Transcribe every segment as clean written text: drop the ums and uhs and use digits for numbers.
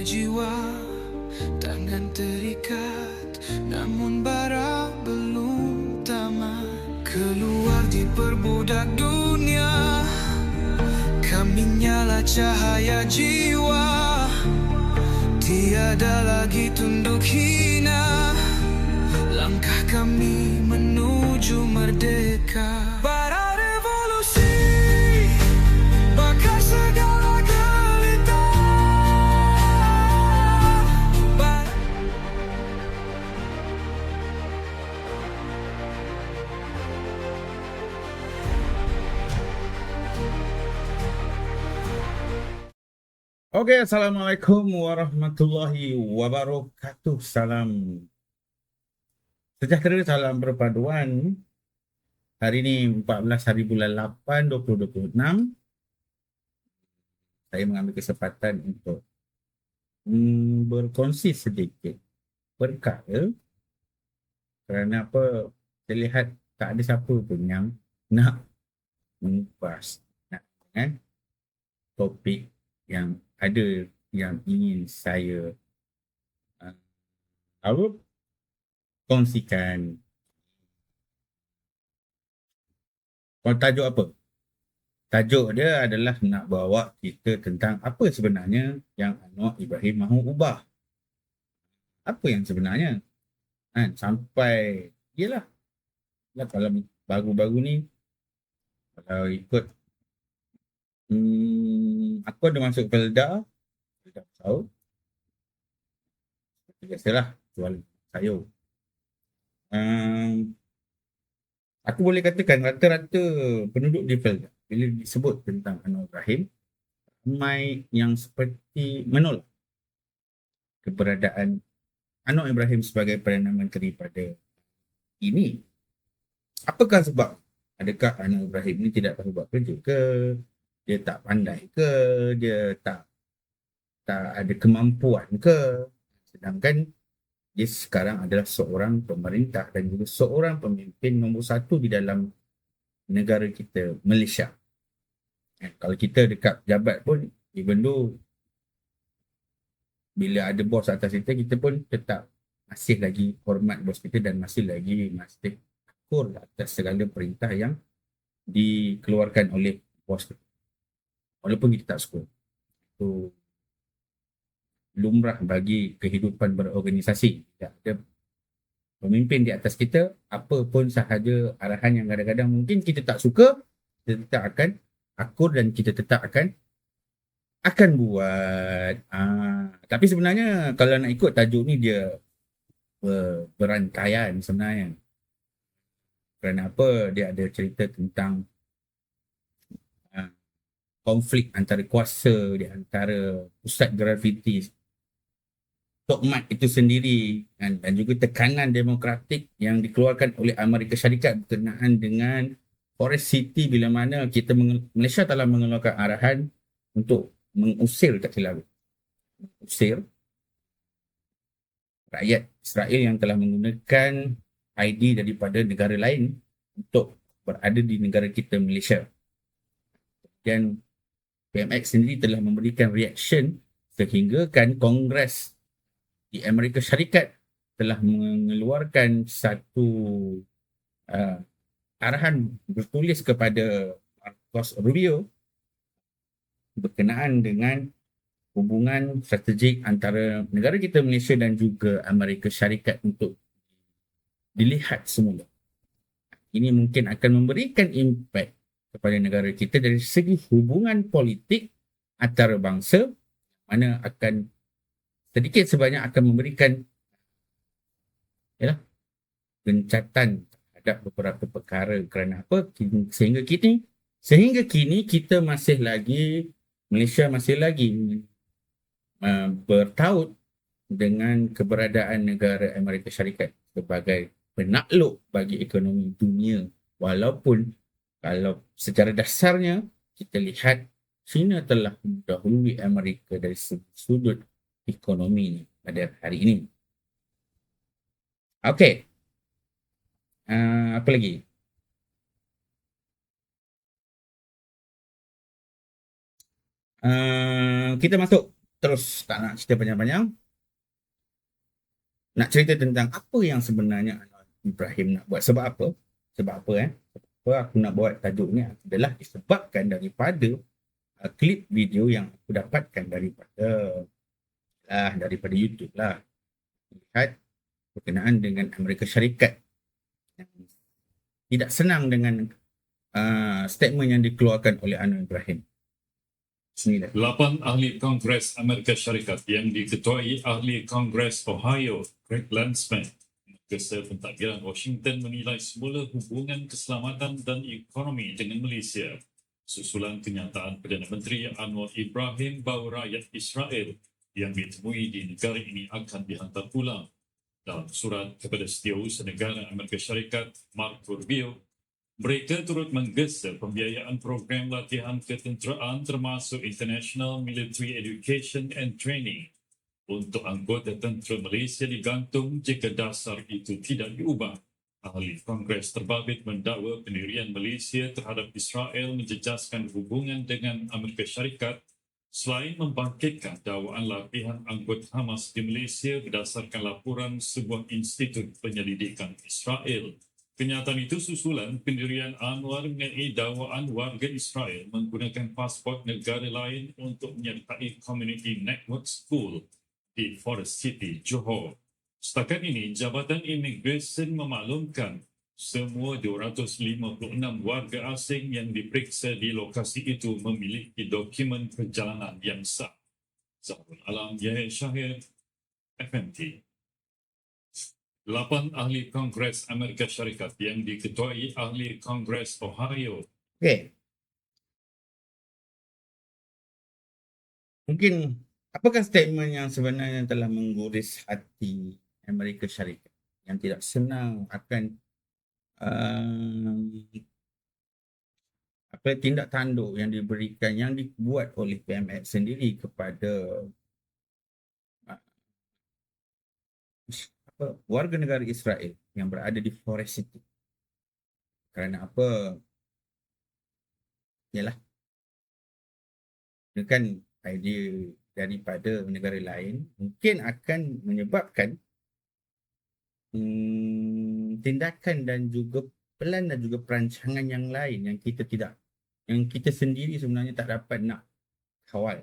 jiwa, tangan terikat, namun bara belum tamat. Keluar diperbudak dunia, kami nyala cahaya jiwa. Tiada lagi tunduk hina, langkah kami menuju merdeka. Bara revolusi bakar segala gelita. Okey, Assalamualaikum warahmatullahi wabarakatuh. Salam sejahtera, salam perpaduan. Hari ini 14 hari bulan 8 2026. Saya mengambil kesempatan untuk berkongsi sedikit perkara, kerana apa, saya lihat tak ada siapa pun yang nak mengupas topik yang ada yang ingin saya kongsikan. Tajuk apa? Tajuk dia adalah nak bawa kita tentang apa sebenarnya yang Anwar Ibrahim mahu ubah. Apa yang sebenarnya? Sampai, yelah, kalau baru-baru ni, kalau ikut, aku ada masuk Felda Besau. Seperti biasalah, jual sayur. Aku boleh katakan rata-rata penduduk di Felda, bila disebut tentang Anwar Ibrahim, ramai yang seperti menolak keberadaan Anwar Ibrahim sebagai Perdana Menteri pada ini. Apakah sebab? Adakah Anwar Ibrahim ini tidak tahu buat kerja ke? Dia tak pandai ke? Dia tak ada kemampuan ke? Sedangkan dia sekarang adalah seorang pemerintah dan juga seorang pemimpin nombor satu di dalam negara kita, Malaysia. Kalau kita dekat jabat pun, even though bila ada bos atas kita pun tetap masih lagi hormat bos kita dan masih lagi akur atas segala perintah yang dikeluarkan oleh bos kita, walaupun kita tak suka. Itu lumrah bagi kehidupan berorganisasi. Tak ada pemimpin di atas kita, apa pun sahaja arahan yang kadang-kadang mungkin kita tak suka, kita tetap akan akur dan kita tetap akan buat. Tapi sebenarnya kalau nak ikut tajuk ni, dia berantaian sebenarnya. Kerana apa? Dia ada cerita tentang konflik antara kuasa di antara pusat graviti Tok Mat itu sendiri, dan juga tekanan demokratik yang dikeluarkan oleh Amerika Syarikat berkenaan dengan Forest City, bila mana Malaysia telah mengeluarkan arahan untuk mengusir rakyat Israel yang telah menggunakan ID daripada negara lain untuk berada di negara kita, Malaysia. Dan PMX sendiri telah memberikan reaction sehingga kan Kongres di Amerika Syarikat telah mengeluarkan satu arahan bertulis kepada Marcos Rubio berkenaan dengan hubungan strategik antara negara kita Malaysia dan juga Amerika Syarikat untuk dilihat semula. Ini mungkin akan memberikan impak kepada negara kita dari segi hubungan politik antarabangsa, mana akan sedikit sebanyak akan memberikan gencatan terhadap beberapa perkara. Kerana apa? Sehingga kini kita masih lagi, Malaysia masih lagi bertaut dengan keberadaan negara Amerika Syarikat sebagai penakluk bagi ekonomi dunia, walaupun kalau secara dasarnya kita lihat China telah mendahului Amerika dari sudut ekonomi pada hari ini. Okey. Apa lagi? Kita masuk terus tak nak cerita panjang-panjang, nak cerita tentang apa yang sebenarnya Anwar Ibrahim nak buat. Sebab apa? Sebab aku nak buat tajuk ni adalah disebabkan daripada klip video yang aku dapatkan daripada YouTube lah. Lihat berkenaan dengan Amerika Syarikat yang tidak senang dengan statement yang dikeluarkan oleh Anwar Ibrahim. Bismillah. 8 ahli Kongres Amerika Syarikat yang diketuai ahli Kongres Ohio, Greg Landsman, Kesel Pentadbiran Washington menilai semula hubungan keselamatan dan ekonomi dengan Malaysia susulan kenyataan Perdana Menteri Anwar Ibrahim bahawa rakyat Israel yang ditemui di negara ini akan dihantar pulang. Dalam surat kepada Setiausaha Negara Amerika Syarikat, Marco Rubio, mereka turut menggesa pembiayaan program latihan ketenteraan termasuk International Military Education and Training untuk anggota tentera Malaysia digantung jika dasar itu tidak diubah. Ahli Kongres terbabit mendakwa pendirian Malaysia terhadap Israel menjejaskan hubungan dengan Amerika Syarikat selain membangkitkan dakwaan latihan anggota Hamas di Malaysia berdasarkan laporan sebuah institut penyelidikan Israel. Kenyataan itu susulan pendirian Anwar mengenai dakwaan warga Israel menggunakan pasport negara lain untuk menyertai Community Network School di Forest City, Johor. Setakat ini, Jabatan Imigresen memaklumkan semua 256 warga asing yang diperiksa di lokasi itu memiliki dokumen perjalanan yang sah. Zahrul Alam, Yahya Syahir, FMT. 8 ahli Kongres Amerika Syarikat yang diketuai ahli Kongres Ohio. Okey. Mungkin apakah statement yang sebenarnya telah mengguris hati Amerika Syarikat yang tidak senang akan tindak tanduk yang diberikan, yang dibuat oleh PMX sendiri kepada warga negara Israel yang berada di Forest City. Kerana apa? Yalah, dengan idea daripada negara lain mungkin akan menyebabkan tindakan dan juga plan dan juga perancangan yang lain yang kita sendiri sebenarnya tak dapat nak kawal.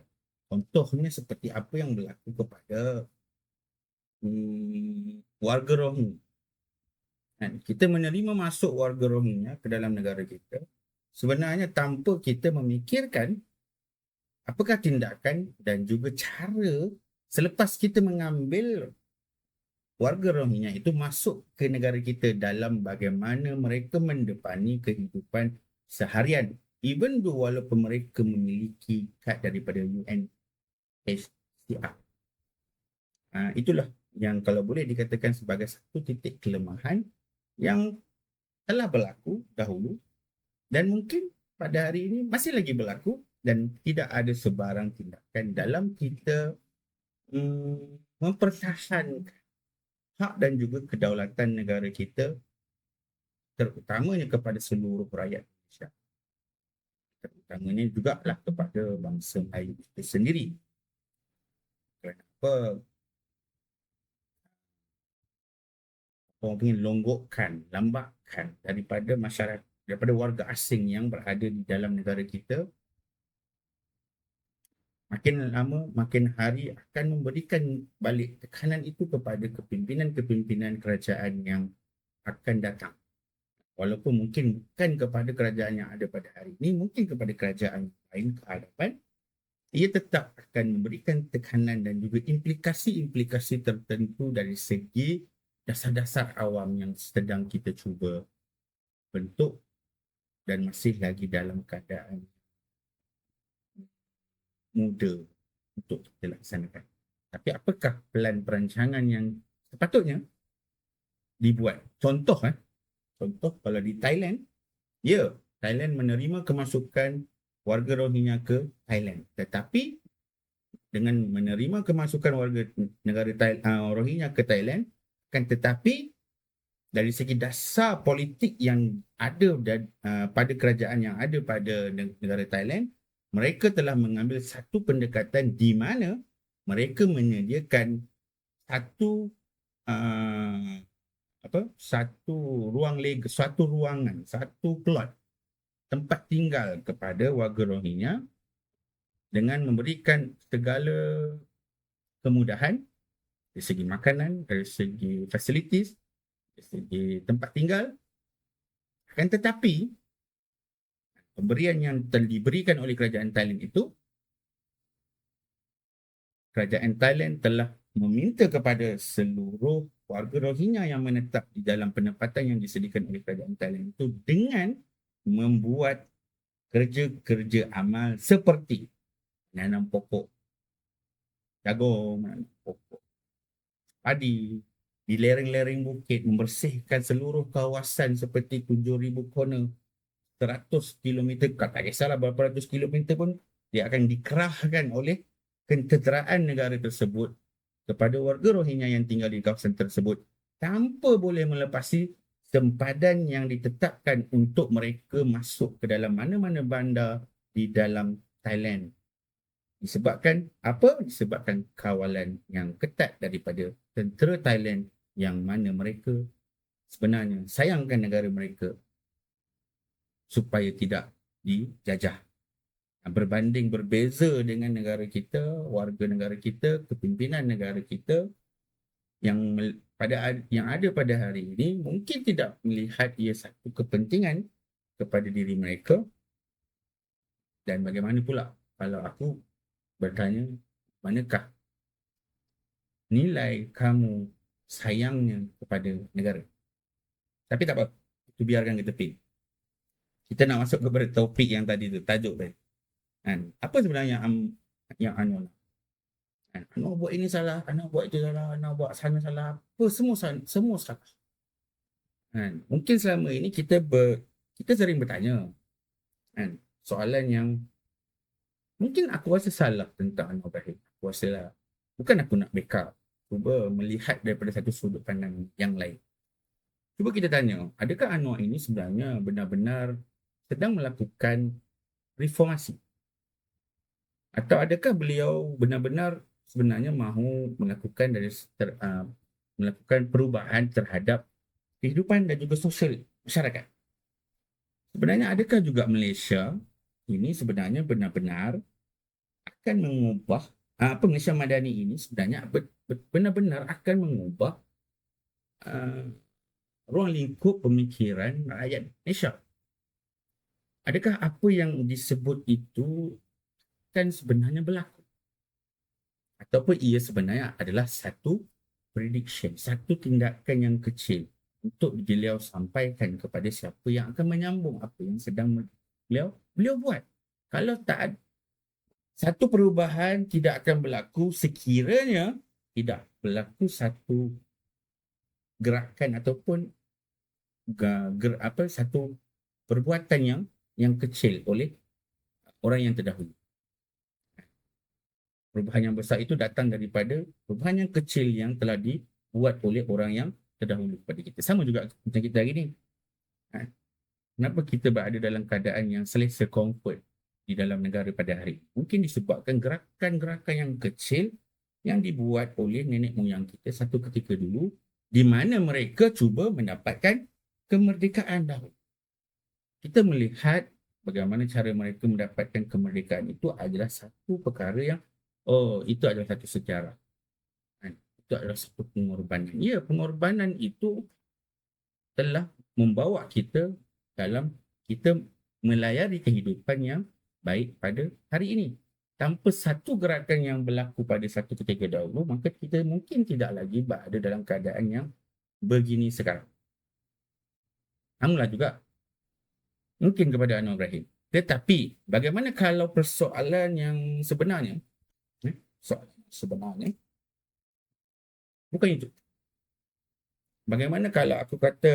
Contohnya seperti apa yang berlaku kepada warga Rohingya. Kita menerima masuk warga Rohingya ke dalam negara kita sebenarnya tanpa kita memikirkan apakah tindakan dan juga cara selepas kita mengambil warga Rohingya itu masuk ke negara kita dalam bagaimana mereka mendepani kehidupan seharian. Even though walaupun mereka memiliki kad daripada UNHCR. Itulah yang kalau boleh dikatakan sebagai satu titik kelemahan yang telah berlaku dahulu dan mungkin pada hari ini masih lagi berlaku dan tidak ada sebarang tindakan dalam kita mempertahankan hak dan juga kedaulatan negara kita, terutamanya kepada seluruh rakyat Malaysia. Terutamanya juga lah kepada bangsa Melayu itu sendiri. Kenapa orang ingin lambatkan daripada masyarakat, daripada warga asing yang berada di dalam negara kita, makin lama, makin hari akan memberikan balik tekanan itu kepada kepimpinan-kepimpinan kerajaan yang akan datang. Walaupun mungkin bukan kepada kerajaan yang ada pada hari ini, mungkin kepada kerajaan lain ke hadapan, ia tetap akan memberikan tekanan dan juga implikasi-implikasi tertentu dari segi dasar-dasar awam yang sedang kita cuba bentuk dan masih lagi dalam keadaan muda untuk kita laksanakan. Tapi apakah plan perancangan yang sepatutnya dibuat? Contoh kalau di Thailand, Thailand menerima kemasukan warga Rohingya ke Thailand. Tetapi dengan menerima kemasukan warga negara Rohingya ke Thailand, kan tetapi dari segi dasar politik yang ada pada kerajaan yang ada pada negara Thailand, mereka telah mengambil satu pendekatan di mana mereka menyediakan satu satu satu ruangan, satu plot tempat tinggal kepada warga Rohingya dengan memberikan segala kemudahan dari segi makanan, dari segi facilities, dari segi tempat tinggal. Akan tetapi pemberian yang diberikan oleh kerajaan Thailand itu, kerajaan Thailand telah meminta kepada seluruh warga Rohingya yang menetap di dalam penempatan yang disediakan oleh kerajaan Thailand itu dengan membuat kerja-kerja amal seperti menanam pokok jagung, menanam pokok padi di lereng-lereng bukit, membersihkan seluruh kawasan seperti 7,000 corner, 100 km, tak kisahlah berapa ratus kilometer pun, dia akan dikerahkan oleh kenteraan negara tersebut kepada warga Rohingya yang tinggal di kawasan tersebut tanpa boleh melepasi sempadan yang ditetapkan untuk mereka masuk ke dalam mana-mana bandar di dalam Thailand. Disebabkan apa? Disebabkan kawalan yang ketat daripada tentera Thailand yang mana mereka sebenarnya sayangkan negara mereka supaya tidak dijajah. Berbanding berbeza dengan negara kita, warga negara kita, kepimpinan negara kita yang ada pada hari ini mungkin tidak melihat ia satu kepentingan kepada diri mereka. Dan bagaimana pula kalau aku bertanya, manakah nilai kamu sayangnya kepada negara? Tapi tak apa, itu biarkan ke tepi. Kita nak masuk kepada topik yang tadi tu, tajuk tadi. Apa sebenarnya yang Anwar nak? Anwar buat ini salah, Anwar buat itu salah, Anwar buat sana salah, apa semua salah. Mungkin selama ini kita sering bertanya soalan yang mungkin aku rasa salah tentang Anwar Ibrahim. Aku rasa lah, bukan aku nak backup, cuba melihat daripada satu sudut pandang yang lain. Cuba kita tanya, adakah Anwar ini sebenarnya benar-benar sedang melakukan reformasi? Atau adakah beliau benar-benar sebenarnya mahu melakukan melakukan perubahan terhadap kehidupan dan juga sosial masyarakat? Sebenarnya adakah juga Malaysia ini sebenarnya benar-benar akan mengubah Malaysia Madani ini sebenarnya benar-benar akan mengubah ruang lingkup pemikiran rakyat Malaysia? Adakah apa yang disebut itu kan sebenarnya berlaku? Ataupun ia sebenarnya adalah satu prediction, satu tindakan yang kecil untuk beliau sampaikan kepada siapa yang akan menyambung apa yang sedang beliau buat. Kalau tak ada satu perubahan, tidak akan berlaku sekiranya tidak berlaku satu gerakan ataupun satu perbuatan yang kecil oleh orang yang terdahulu. Perubahan yang besar itu datang daripada perubahan yang kecil yang telah dibuat oleh orang yang terdahulu kepada kita. Sama juga macam kita hari ini. Kenapa kita berada dalam keadaan yang selesa, comfort di dalam negara pada hari ini? Mungkin disebabkan gerakan-gerakan yang kecil yang dibuat oleh nenek moyang kita satu ketika dulu, di mana mereka cuba mendapatkan kemerdekaan dahulu. Kita melihat bagaimana cara mereka mendapatkan kemerdekaan itu adalah satu perkara yang itu adalah satu sejarah. Itu adalah satu pengorbanan. Ya, pengorbanan itu telah membawa kita dalam kita melayari kehidupan yang baik pada hari ini. Tanpa satu gerakan yang berlaku pada satu ketika dahulu, maka kita mungkin tidak lagi berada dalam keadaan yang begini sekarang. Namunlah juga mungkin kepada Anwar Ibrahim. Tetapi bagaimana kalau persoalan yang sebenarnya bukan itu. Bagaimana kalau aku kata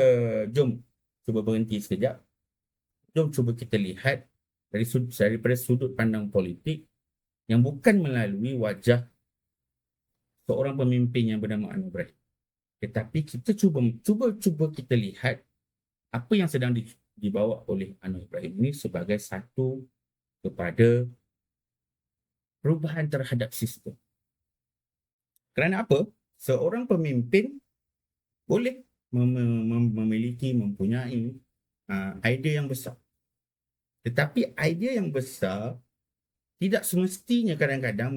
jom cuba berhenti sekejap, jom cuba kita lihat daripada sudut pandang politik yang bukan melalui wajah seorang pemimpin yang bernama Anwar Ibrahim, tetapi kita cuba kita lihat apa yang sedang dibawa oleh Anwar Ibrahim ini sebagai satu kepada perubahan terhadap sistem. Kerana apa? Seorang pemimpin boleh mempunyai idea yang besar. Tetapi idea yang besar tidak semestinya kadang-kadang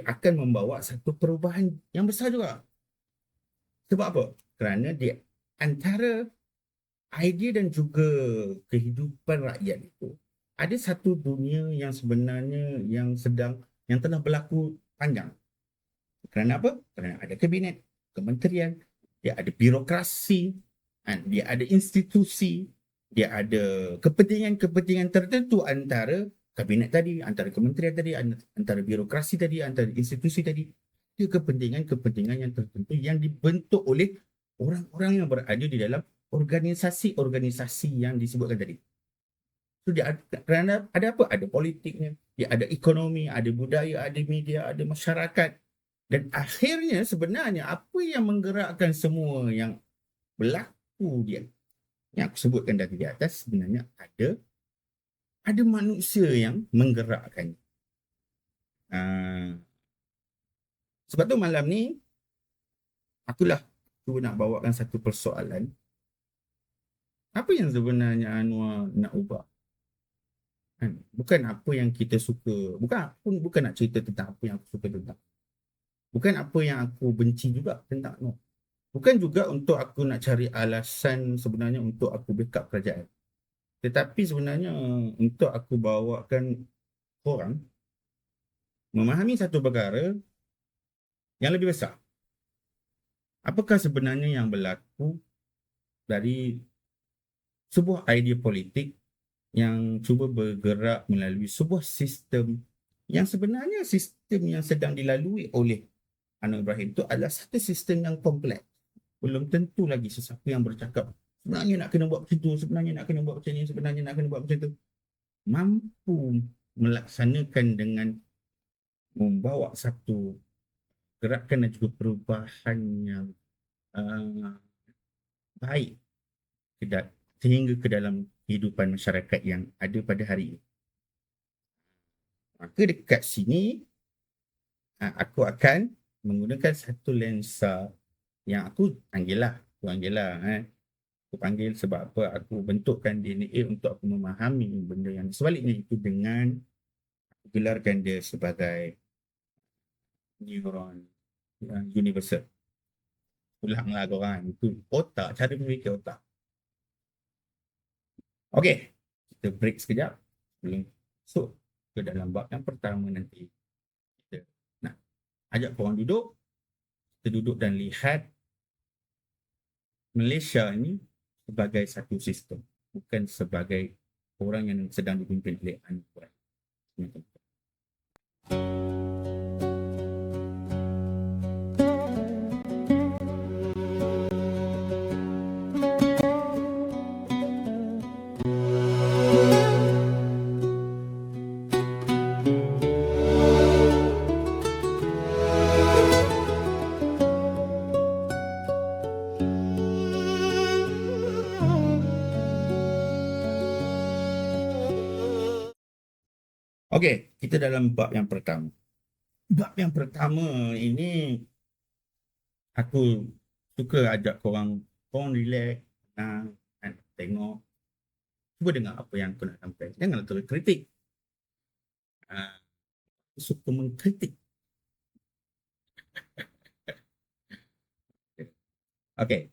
akan membawa satu perubahan yang besar juga. Sebab apa? Kerana di antara idea dan juga kehidupan rakyat itu ada satu dunia yang sebenarnya yang telah berlaku panjang. Kerana apa? Kerana ada kabinet, kementerian, dia ada birokrasi, dia ada institusi, dia ada kepentingan-kepentingan tertentu antara kabinet tadi, antara kementerian tadi, antara birokrasi tadi, antara institusi tadi. Ada kepentingan-kepentingan yang tertentu yang dibentuk oleh orang-orang yang berada di dalam organisasi-organisasi yang disebutkan tadi. So, kerana ada apa? Ada politiknya, dia ada ekonomi, ada budaya, ada media, ada masyarakat. Dan akhirnya sebenarnya apa yang menggerakkan semua yang berlaku dia, yang aku sebutkan tadi di atas, sebenarnya ada manusia yang menggerakkan. Sebab tu malam ni akulah cuba nak bawakan satu persoalan. Apa yang sebenarnya Anwar nak ubah? Bukan apa yang kita suka, bukan nak cerita tentang apa yang aku suka tentang. Bukan apa yang aku benci juga tentang. No. Bukan juga untuk aku nak cari alasan sebenarnya untuk aku backup kerajaan. Tetapi sebenarnya untuk aku bawakan korang memahami satu perkara yang lebih besar. Apakah sebenarnya yang berlaku dari sebuah idea politik yang cuba bergerak melalui sebuah sistem yang sebenarnya sistem yang sedang dilalui oleh Anwar Ibrahim itu adalah satu sistem yang kompleks. Belum tentu lagi sesiapa yang bercakap sebenarnya nak kena buat macam tu, sebenarnya nak kena buat macam ni, sebenarnya nak kena buat macam tu, mampu melaksanakan dengan membawa satu gerakan dan juga perubahan yang baik sehingga ke dalam kehidupan masyarakat yang ada pada hari ini. Maka dekat sini aku akan menggunakan satu lensa yang aku panggil sebab apa aku bentukkan DNA untuk aku memahami benda yang sebaliknya itu dengan aku gelarkan dia sebagai neuron universal. Ulanglah korang, itu otak, cara berfikir otak. Okey, kita break sekejap sebelum masuk ke dalam bab yang pertama nanti. Kita nak ajak korang duduk, kita duduk dan lihat Malaysia ini sebagai satu sistem, bukan sebagai orang yang sedang dipimpin oleh Anwar. Okey, kita dalam bab yang pertama. Bab yang pertama ini aku suka ajak korang relax, tenang, tengok, cuba dengar apa yang aku nak sampaikan. Janganlah terus kritik. Aku suka mengkritik. Okey.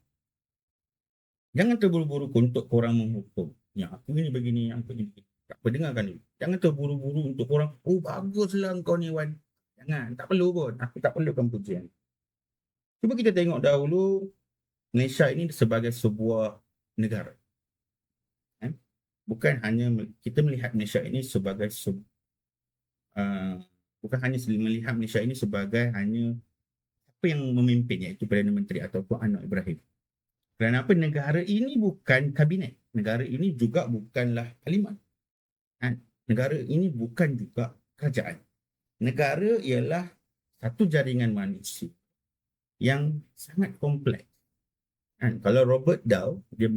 Jangan terburu-buru untuk korang menghukum. Yang aku ini begini, yang aku ini begini. Tak apa, dengarkan dulu. Jangan terburu-buru untuk korang, oh baguslah kau ni Wan. Jangan, tak perlu pun. Aku tak perlukan pujian. Cuba kita tengok dahulu Malaysia ini sebagai sebuah negara. Bukan hanya kita melihat Malaysia ini sebagai bukan hanya melihat Malaysia ini sebagai hanya apa yang memimpin, iaitu Perdana Menteri ataupun Anwar Ibrahim. Kerana apa? Negara ini bukan kabinet. Negara ini juga bukanlah parlimen. Negara ini bukan juga kerajaan. Negara ialah satu jaringan manusia yang sangat kompleks. Kalau Robert Dow, dia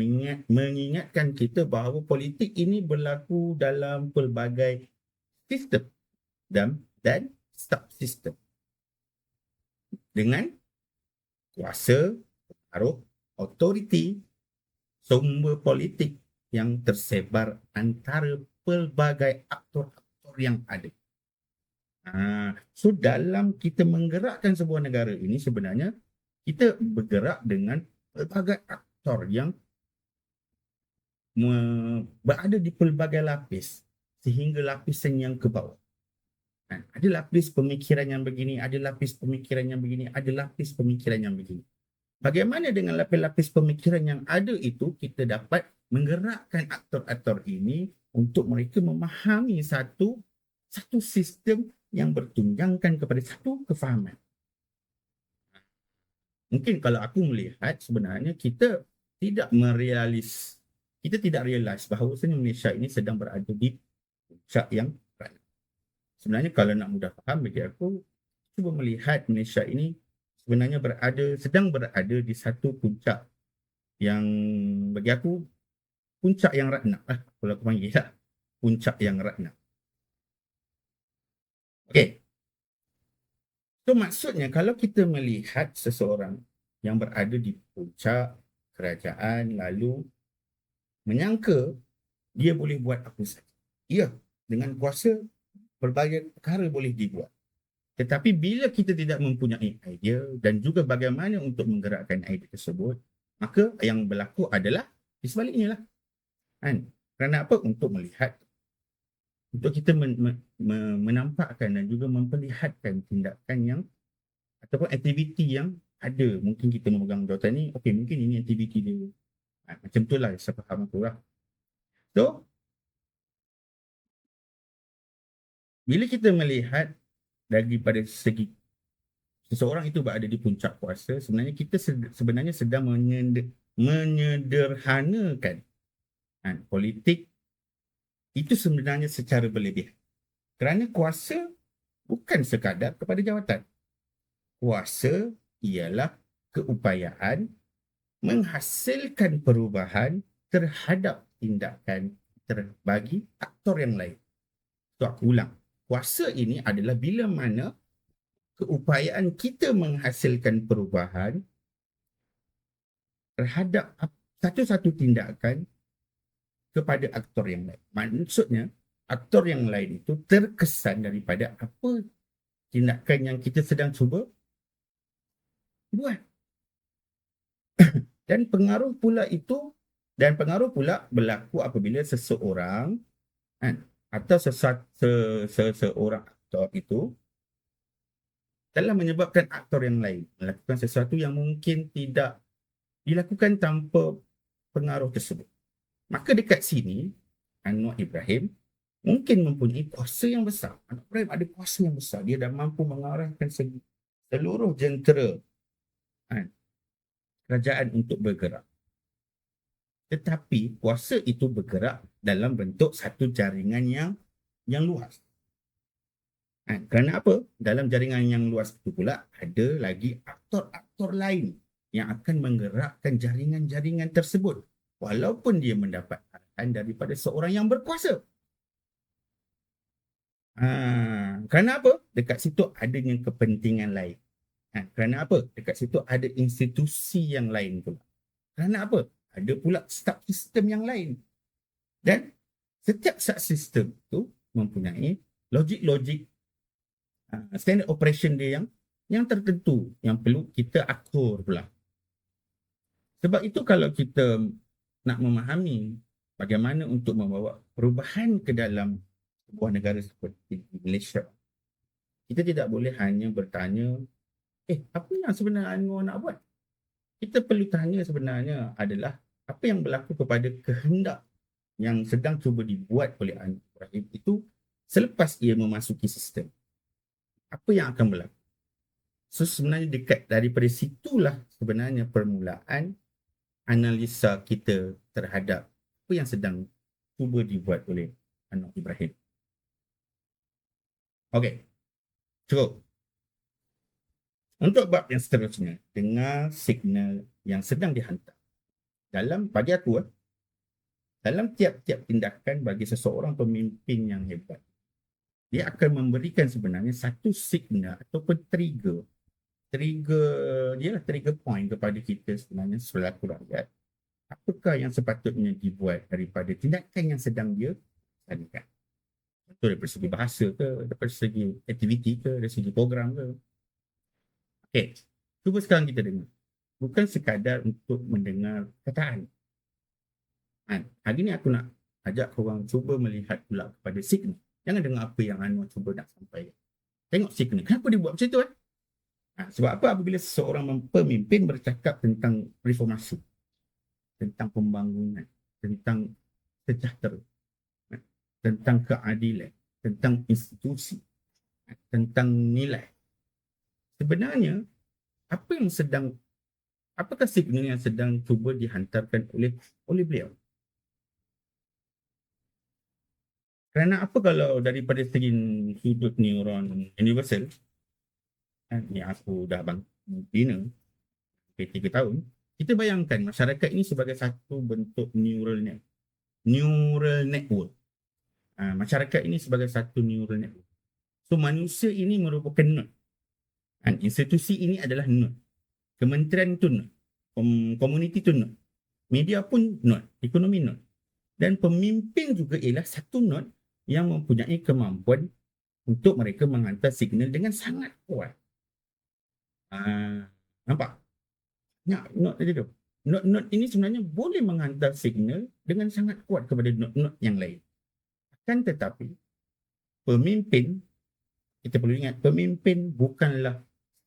mengingatkan kita bahawa politik ini berlaku dalam pelbagai sistem dan subsistem. dengan kuasa, pengaruh, autoriti, sumber politik yang tersebar antara pelbagai aktor-aktor yang ada. So dalam kita menggerakkan sebuah negara ini sebenarnya kita bergerak dengan pelbagai aktor yang berada di pelbagai lapis sehingga lapisan yang ke bawah. Ada lapis pemikiran yang begini, ada lapis pemikiran yang begini, ada lapis pemikiran yang begini. Bagaimana dengan lapis-lapis pemikiran yang ada itu, kita dapat menggerakkan aktor-aktor ini untuk mereka memahami satu sistem yang bertunjangkan kepada satu kefahaman. Mungkin kalau aku melihat sebenarnya kita tidak realize bahawa Malaysia ini sedang berada di puncak yang rakyat. Sebenarnya kalau nak mudah faham bagi aku, cuba melihat Malaysia ini sebenarnya sedang berada di satu puncak yang bagi aku puncak yang ratna lah, kalau aku panggil lah, puncak yang ratna. Okey. So maksudnya kalau kita melihat seseorang yang berada di puncak kerajaan lalu menyangka dia boleh buat apa saja. Ya, dengan kuasa pelbagai perkara boleh dibuat. Tetapi bila kita tidak mempunyai idea dan juga bagaimana untuk menggerakkan idea tersebut, maka yang berlaku adalah di sebaliknya lah. Kerana apa? Untuk melihat, untuk kita menampakkan dan juga memperlihatkan tindakan yang ataupun aktiviti yang ada. Mungkin kita memegang jawatan ni, okey, mungkin ini aktiviti dia. Macam tu lah, saya faham aku lah. So, bila kita melihat daripada segi seseorang itu berada di puncak kuasa, sebenarnya kita sebenarnya sedang menyederhanakan politik itu sebenarnya secara berlebihan. Kerana kuasa bukan sekadar kepada jawatan. Kuasa ialah keupayaan menghasilkan perubahan terhadap tindakan bagi aktor yang lain. So aku ulang. Kuasa ini adalah bila mana keupayaan kita menghasilkan perubahan terhadap satu-satu tindakan kepada aktor yang lain. Maksudnya, aktor yang lain itu terkesan daripada apa tindakan yang kita sedang cuba buat. Dan pengaruh pula berlaku apabila seseorang atau seseorang aktor itu telah menyebabkan aktor yang lain melakukan sesuatu yang mungkin tidak dilakukan tanpa pengaruh tersebut. Maka dekat sini Anwar Ibrahim mungkin mempunyai kuasa yang besar. Anwar Ibrahim ada kuasa yang besar. Dia dah mampu mengarahkan seluruh jentera kerajaan untuk bergerak. Tetapi kuasa itu bergerak dalam bentuk satu jaringan yang luas. Kerana apa? Dalam jaringan yang luas itu pula ada lagi aktor-aktor lain yang akan menggerakkan jaringan-jaringan tersebut walaupun dia mendapat arahan daripada seorang yang berkuasa. Kerana apa? Dekat situ adanya kepentingan lain. Kerana apa? Dekat situ ada institusi yang lain pula. Kerana apa? Ada pula subsistem yang lain. Dan setiap subsistem itu mempunyai logik-logik standard operation dia yang tertentu yang perlu kita atur pula. Sebab itu kalau kita nak memahami bagaimana untuk membawa perubahan ke dalam sebuah negara seperti Malaysia, kita tidak boleh hanya bertanya, apa yang sebenarnya Anwar nak buat? Kita perlu tanya sebenarnya adalah apa yang berlaku kepada kehendak yang sedang cuba dibuat oleh Anwar Ibrahim itu selepas ia memasuki sistem. Apa yang akan berlaku? So sebenarnya dekat daripada situlah sebenarnya permulaan analisa kita terhadap apa yang sedang cuba dibuat oleh Anwar Ibrahim. Okey, cukup. Untuk bab yang seterusnya, dengar signal yang sedang dihantar. Bagi aku, dalam tiap-tiap tindakan bagi seseorang pemimpin yang hebat, dia akan memberikan sebenarnya satu signal ataupun trigger trigger point kepada kita sebenarnya selaku rakyat. Apakah yang sepatutnya dibuat daripada tindakan yang sedang dia lakukan? Betul daripada segi bahasa ke, daripada segi aktiviti ke, dari segi program ke. Okey, cuba sekarang kita dengar. Bukan sekadar untuk mendengar kataan. Hari ni aku nak ajak korang cuba melihat pula kepada signal. Jangan dengar apa yang Anwar cuba nak sampaikan. Tengok signal. Kenapa dia buat macam tu? Sebab apa? Apabila seseorang pemimpin bercakap tentang reformasi, tentang pembangunan, tentang sejahtera, tentang keadilan, tentang institusi, tentang nilai. Sebenarnya, apakah signal yang sedang cuba dihantarkan oleh beliau? Kerana apa kalau daripada segi sudut neuron universal, ni aku dah bina 3 tahun, kita bayangkan masyarakat ini sebagai satu bentuk neural network. Masyarakat ini sebagai satu neural network. So manusia ini merupakan node. Institusi ini adalah node. Kementerian itu node. Komuniti itu node. Media pun node. Ekonomi node. Dan pemimpin juga ialah satu node yang mempunyai kemampuan untuk mereka menghantar signal dengan sangat kuat. Nampak? Node tadi tu. Node ini sebenarnya boleh menghantar signal dengan sangat kuat kepada node-node yang lain. Akan tetapi, pemimpin, kita perlu ingat, pemimpin bukanlah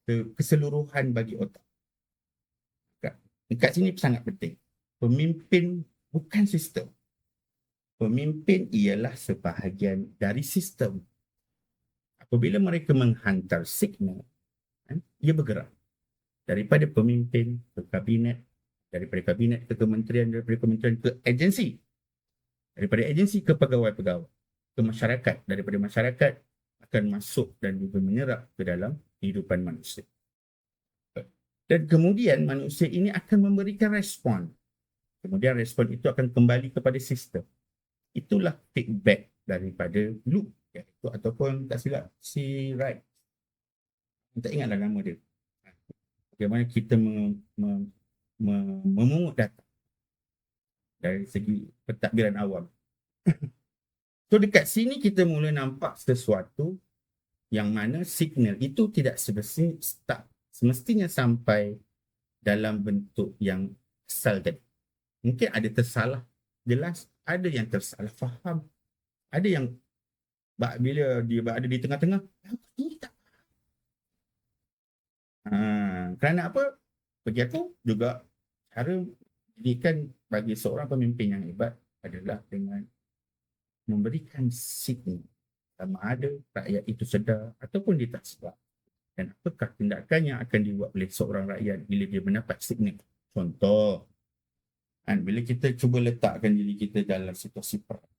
keseluruhan bagi otak. Dekat sini sangat penting. Pemimpin bukan sistem. Pemimpin ialah sebahagian dari sistem. Apabila mereka menghantar signal, ia bergerak. Daripada pemimpin ke kabinet, daripada kabinet ke kementerian, daripada kementerian ke agensi, daripada agensi ke pegawai-pegawai, ke masyarakat, daripada masyarakat akan masuk dan juga menyerap ke dalam kehidupan manusia. Dan kemudian manusia ini akan memberikan respon. Kemudian respon itu akan kembali kepada sistem. Itulah feedback daripada loop, iaitu ataupun tak silap si Wright. Tak ingatlah nama dia. Bagaimana kita memungut data dari segi pentadbiran awam. So dekat sini kita mula nampak sesuatu yang mana signal itu tidak semestinya sampai dalam bentuk yang asal tadi. Mungkin ada tersalah jelas, ada yang tersalah faham, ada yang bila dia berada di tengah-tengah, ini tak faham. Kerana apa? Bagi aku juga cara pendidikan bagi seorang pemimpin yang hebat adalah dengan memberikan signal, sama ada rakyat itu sedar ataupun dia tak sedar. Dan apakah tindakan yang akan dibuat oleh seorang rakyat bila dia mendapat signal. Contoh, bila kita cuba letakkan diri kita dalam situasi perang.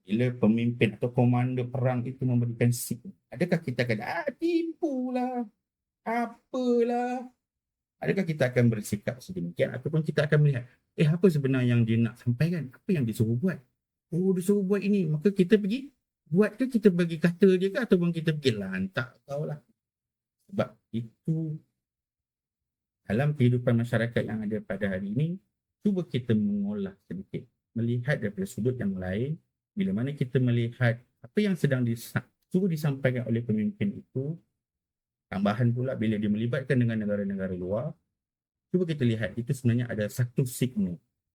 Bila pemimpin atau komander perang itu memberikan signal, adakah kita akan tipulah, apalah? Adakah kita akan bersikap sedemikian ataupun kita akan melihat, apa sebenarnya yang dia nak sampaikan? Apa yang disuruh buat? Dia suruh buat ini, maka kita pergi buat ke, kita bagi kata dia ke, ataupun kita pergi lantak, tahulah. Sebab itu dalam kehidupan masyarakat yang ada pada hari ini, cuba kita mengolah sedikit, melihat daripada sudut yang lain. Bila mana kita melihat apa yang sedang cuba disampaikan oleh pemimpin itu, tambahan pula bila dia melibatkan dengan negara-negara luar, cuba kita lihat itu sebenarnya ada satu signal